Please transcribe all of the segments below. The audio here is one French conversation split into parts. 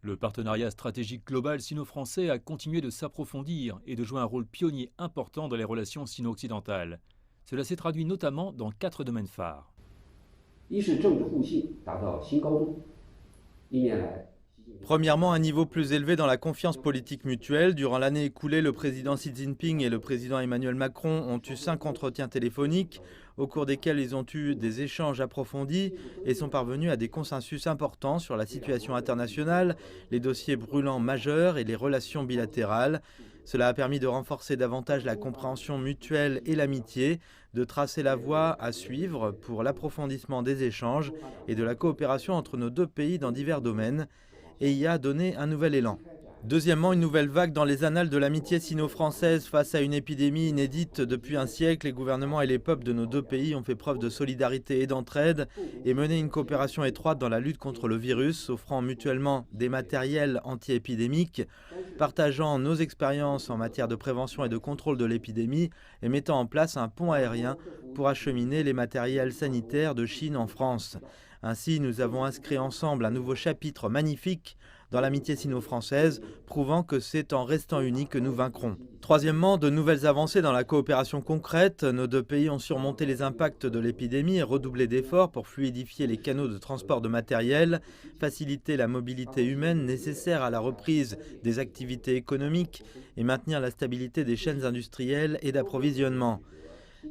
Le partenariat stratégique global sino-français a continué de s'approfondir et de jouer un rôle pionnier important dans les relations sino-occidentales. Cela s'est traduit notamment dans 4 domaines phares. 一是政治互信达到新高度，一年来。Premièrement, un niveau plus élevé dans la confiance politique mutuelle. Durant l'année écoulée, le président Xi Jinping et le président Emmanuel Macron ont eu 5 entretiens téléphoniques au cours desquels ils ont eu des échanges approfondis et sont parvenus à des consensus importants sur la situation internationale, les dossiers brûlants majeurs et les relations bilatérales. Cela a permis de renforcer davantage la compréhension mutuelle et l'amitié, de tracer la voie à suivre pour l'approfondissement des échanges et de la coopération entre nos deux pays dans divers domaines, et y a donné un nouvel élan. Deuxièmement, une nouvelle vague dans les annales de l'amitié sino-française face à une épidémie inédite depuis un siècle. Les gouvernements et les peuples de nos deux pays ont fait preuve de solidarité et d'entraide et mené une coopération étroite dans la lutte contre le virus, offrant mutuellement des matériels anti-épidémiques, partageant nos expériences en matière de prévention et de contrôle de l'épidémie et mettant en place un pont aérien pour acheminer les matériels sanitaires de Chine en France. Ainsi, nous avons inscrit ensemble un nouveau chapitre magnifique dans l'amitié sino-française, prouvant que c'est en restant unis que nous vaincrons. Troisièmement, de nouvelles avancées dans la coopération concrète. Nos deux pays ont surmonté les impacts de l'épidémie et redoublé d'efforts pour fluidifier les canaux de transport de matériel, faciliter la mobilité humaine nécessaire à la reprise des activités économiques et maintenir la stabilité des chaînes industrielles et d'approvisionnement.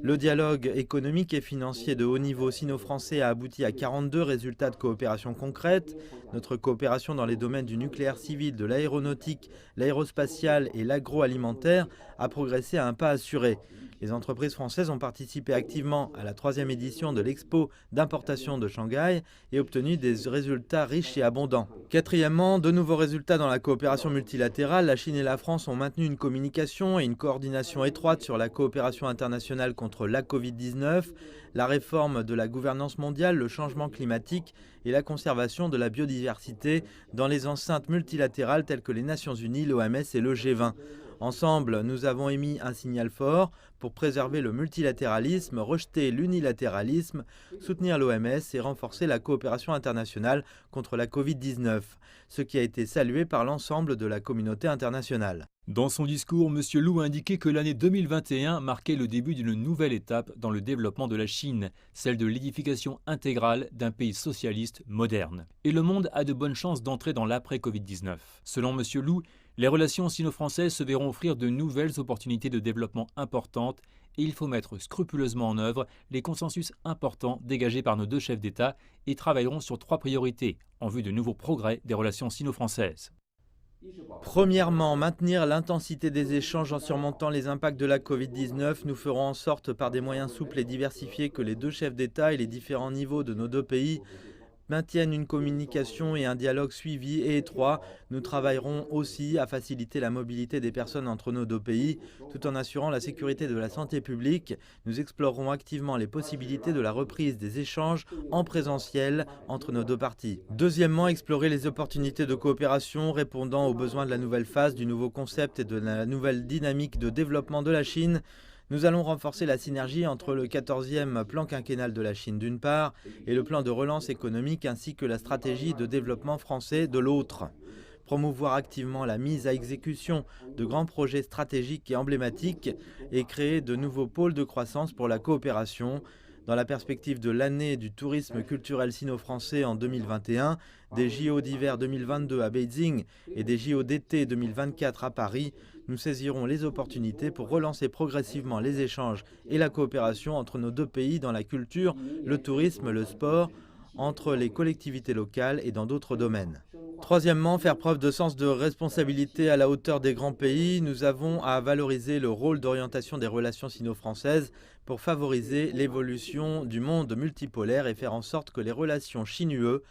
Le dialogue économique et financier de haut niveau sino-français a abouti à 42 résultats de coopération concrète. Notre coopération dans les domaines du nucléaire civil, de l'aéronautique, l'aérospatial et l'agroalimentaire a progressé à un pas assuré. Les entreprises françaises ont participé activement à la 3e édition de l'Expo d'importation de Shanghai et obtenu des résultats riches et abondants. Quatrièmement, de nouveaux résultats dans la coopération multilatérale. La Chine et la France ont maintenu une communication et une coordination étroite sur la coopération internationale contre la Covid-19, la réforme de la gouvernance mondiale, le changement climatique et la conservation de la biodiversité dans les enceintes multilatérales telles que les Nations Unies, l'OMS et le G20. Ensemble, nous avons émis un signal fort pour préserver le multilatéralisme, rejeter l'unilatéralisme, soutenir l'OMS et renforcer la coopération internationale contre la Covid-19, ce qui a été salué par l'ensemble de la communauté internationale. Dans son discours, M. Lu a indiqué que l'année 2021 marquait le début d'une nouvelle étape dans le développement de la Chine, celle de l'édification intégrale d'un pays socialiste moderne. Et le monde a de bonnes chances d'entrer dans l'après-Covid-19. Selon M. Lu, les relations sino-françaises se verront offrir de nouvelles opportunités de développement importantes et il faut mettre scrupuleusement en œuvre les consensus importants dégagés par nos deux chefs d'État et travailleront sur 3 priorités en vue de nouveaux progrès des relations sino-françaises. Premièrement, maintenir l'intensité des échanges en surmontant les impacts de la Covid-19. Nous ferons en sorte, par des moyens souples et diversifiés, que les deux chefs d'État et les différents niveaux de nos deux pays maintiennent une communication et un dialogue suivi et étroit. Nous travaillerons aussi à faciliter la mobilité des personnes entre nos deux pays, tout en assurant la sécurité de la santé publique. Nous explorerons activement les possibilités de la reprise des échanges en présentiel entre nos deux parties. Deuxièmement, explorer les opportunités de coopération répondant aux besoins de la nouvelle phase, du nouveau concept et de la nouvelle dynamique de développement de la Chine. Nous allons renforcer la synergie entre le 14e plan quinquennal de la Chine d'une part et le plan de relance économique ainsi que la stratégie de développement français de l'autre. Promouvoir activement la mise à exécution de grands projets stratégiques et emblématiques et créer de nouveaux pôles de croissance pour la coopération. Dans la perspective de l'année du tourisme culturel sino-français en 2021, des JO d'hiver 2022 à Beijing et des JO d'été 2024 à Paris, nous saisirons les opportunités pour relancer progressivement les échanges et la coopération entre nos deux pays dans la culture, le tourisme, le sport, entre les collectivités locales et dans d'autres domaines. Troisièmement, faire preuve de sens de responsabilité à la hauteur des grands pays. Nous avons à valoriser le rôle d'orientation des relations sino-françaises pour favoriser l'évolution du monde multipolaire et faire en sorte que les relations Chine-UE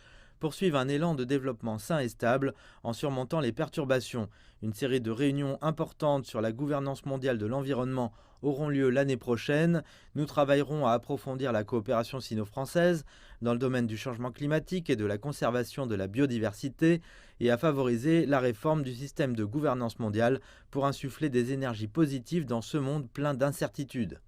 poursuivent un élan de développement sain et stable en surmontant les perturbations. Une série de réunions importantes sur la gouvernance mondiale de l'environnement auront lieu l'année prochaine. Nous travaillerons à approfondir la coopération sino-française dans le domaine du changement climatique et de la conservation de la biodiversité et à favoriser la réforme du système de gouvernance mondiale pour insuffler des énergies positives dans ce monde plein d'incertitudes.